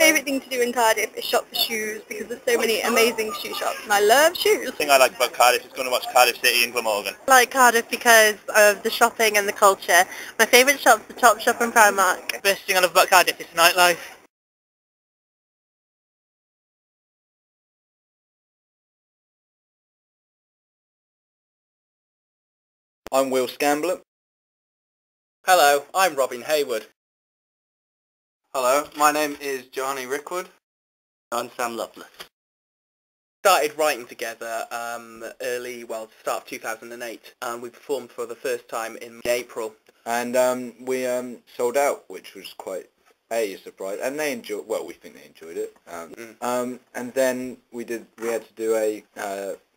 Favourite thing to do in Cardiff is shop for shoes because there's so many amazing shoe shops and I love shoes. The thing I like about Cardiff is going to watch Cardiff City and Glamorgan. I like Cardiff because of the shopping and the culture. My favourite shop's the Topshop and Primark. Best thing I love about Cardiff is nightlife. I'm Will Scambler. Hello, I'm Robin Hayward. Hello, my name is Johnny Rickwood. I'm Sam Lovelace. Started writing together start of 2008, and we performed for the first time in April. And we sold out, which was quite a surprise. And they enjoyed. Well, we think they enjoyed it. And then we had to do a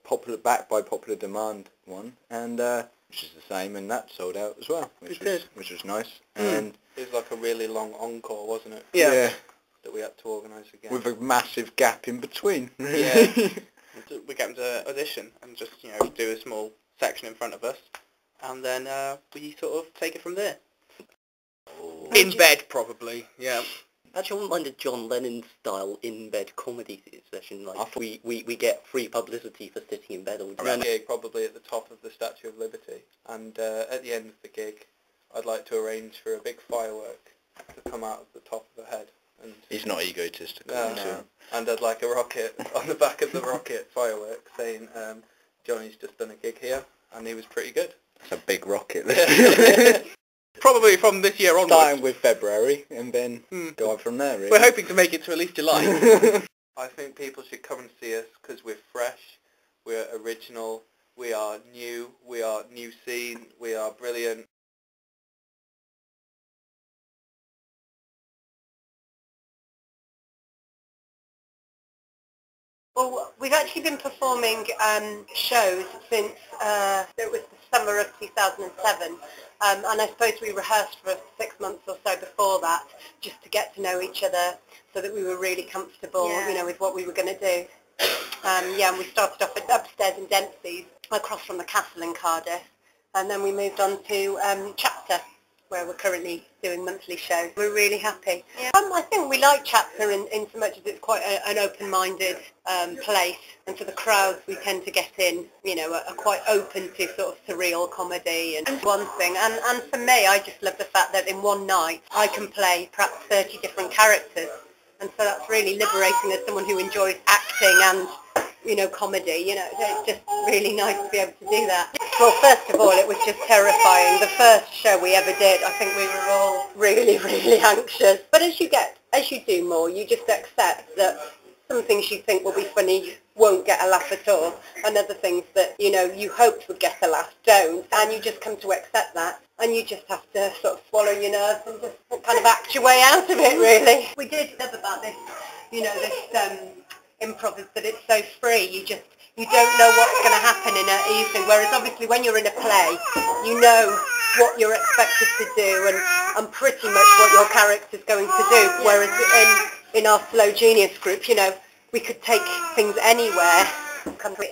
popular backed by popular demand one, and which is the same, and that sold out as well, which was nice. And it was like a really long encore, wasn't it? yeah. That we had to organise again. With a massive gap in between. Yeah. We get them to audition and just, do a small section in front of us, and then we sort of take it from there. In bed, probably, yeah. Actually, I wouldn't mind a John Lennon style in-bed comedy session. Like we get free publicity for sitting in bed all day. Around the gig, probably at the top of the Statue of Liberty, and at the end of the gig, I'd like to arrange for a big firework to come out of the top of the head. And he's not egotistical. no. And I'd like a rocket on the back of the rocket firework saying, Johnny's just done a gig here, and he was pretty good. It's a big rocket. Probably from this year onwards. Starting with February, and then go on from there, really. We're hoping to make it to at least July. I think people should come and see us because we're fresh, we're original, we are new scene, we are brilliant. Well, we've actually been performing shows since it was the summer of 2007, and I suppose we rehearsed for 6 months or so before that, just to get to know each other, so that we were really comfortable, with what we were going to do. And we started off upstairs in Dempsey's, across from the castle in Cardiff, and then we moved on to Chapter, where we're currently doing monthly shows. We're really happy. Yeah. I think we like Chapter in so much as it's quite an open-minded place, and for the crowds we tend to get in, are quite open to sort of surreal comedy and one thing. And for me, I just love the fact that in one night I can play perhaps 30 different characters, and so that's really liberating as someone who enjoys acting and comedy, it's just really nice to be able to do that. Well, first of all, it was just terrifying. The first show we ever did, I think we were all really, really anxious. But as you do more, you just accept that some things you think will be funny won't get a laugh at all, and other things that, you hoped would get a laugh don't, and you just come to accept that, and you just have to sort of swallow your nerves and just kind of act your way out of it, really. We did love about this, this improv is that it's so free. You don't know what's going to happen in an evening, whereas obviously when you're in a play, you know what you're expected to do and pretty much what your character's going to do, whereas in our Slow Genius group, we could take things anywhere.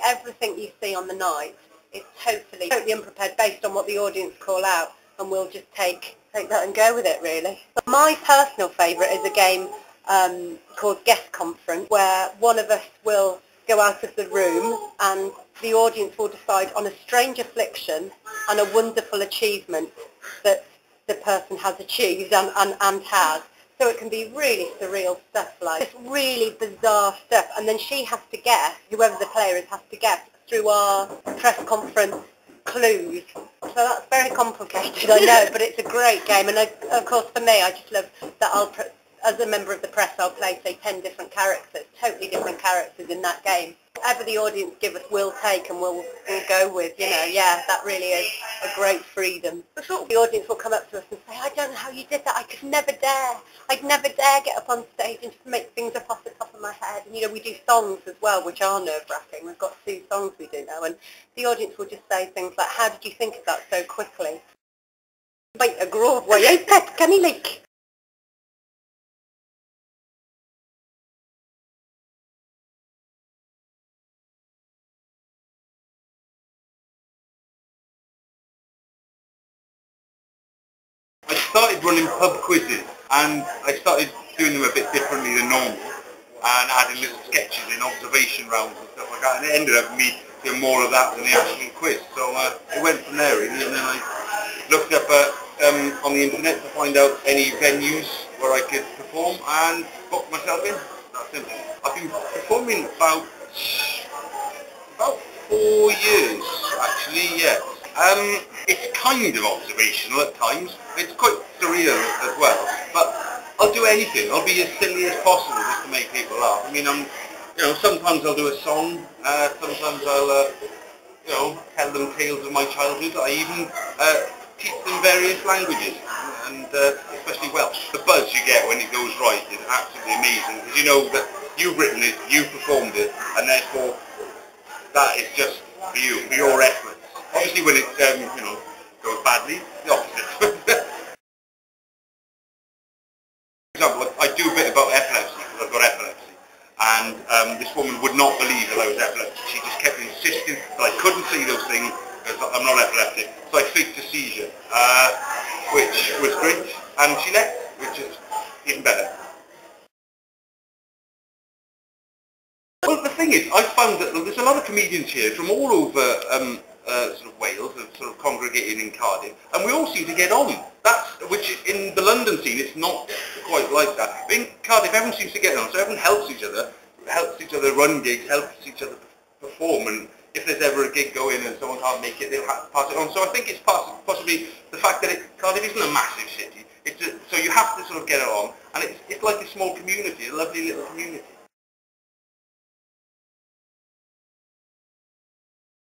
Everything you see on the night is totally unprepared based on what the audience call out, and we'll just take that and go with it, really. But my personal favourite is a game called Guest Conference, where one of us will go out of the room and the audience will decide on a strange affliction and a wonderful achievement that the person has achieved and has. So it can be really surreal stuff, like just really bizarre stuff, and then she has to guess, whoever the player is has to guess through our press conference clues. So that's very complicated, I know, but it's a great game, and of course for me I just love that as a member of the press, I'll play, say, 10 different characters, totally different characters in that game. Whatever the audience give us, we'll take and we'll go with, that really is a great freedom. The audience will come up to us and say, I don't know how you did that, I could never dare. I'd never dare get up on stage and just make things up off the top of my head. And, we do songs as well, which are nerve-wracking. We've got 2 songs we do now, and the audience will just say things like, how did you think of that so quickly? Wait, a grove, why, pet, can he leak? I started running pub quizzes, and I started doing them a bit differently than normal, and adding little sketches in observation rounds and stuff like that, and it ended up me doing more of that than the actual quiz. So it went from there really, and then I looked up on the internet to find out any venues where I could perform and booked myself in. That's simple. I've been performing about 4 years actually, yeah. It's kind of observational at times. It's quite surreal as well, but I'll do anything. I'll be as silly as possible just to make people laugh. I mean, sometimes I'll do a song. Sometimes I'll, tell them tales of my childhood. I even teach them various languages, and especially Welsh. The buzz you get when it goes right is absolutely amazing, because you know that you've written it, you've performed it, and therefore that is just for you, for your efforts. Obviously when it, goes badly, the opposite. For example, I do a bit about epilepsy, because I've got epilepsy, and this woman would not believe that I was epileptic. She just kept insisting that I couldn't see those things, because I'm not epileptic. So I faked a seizure, which was great, and she left, which is even better. Well, the thing is, I found that there's a lot of comedians here from all over sort of Wales, who sort of congregated in Cardiff, and we all seem to get on. Which in the London scene, it's not quite like that. But in Cardiff, everyone seems to get on, so everyone helps each other run gigs, helps each other perform, and if there's ever a gig going and someone can't make it, they'll pass it on. So I think it's possibly the fact that Cardiff isn't a massive city, so you have to sort of get along, and it's like a small community, a lovely little community.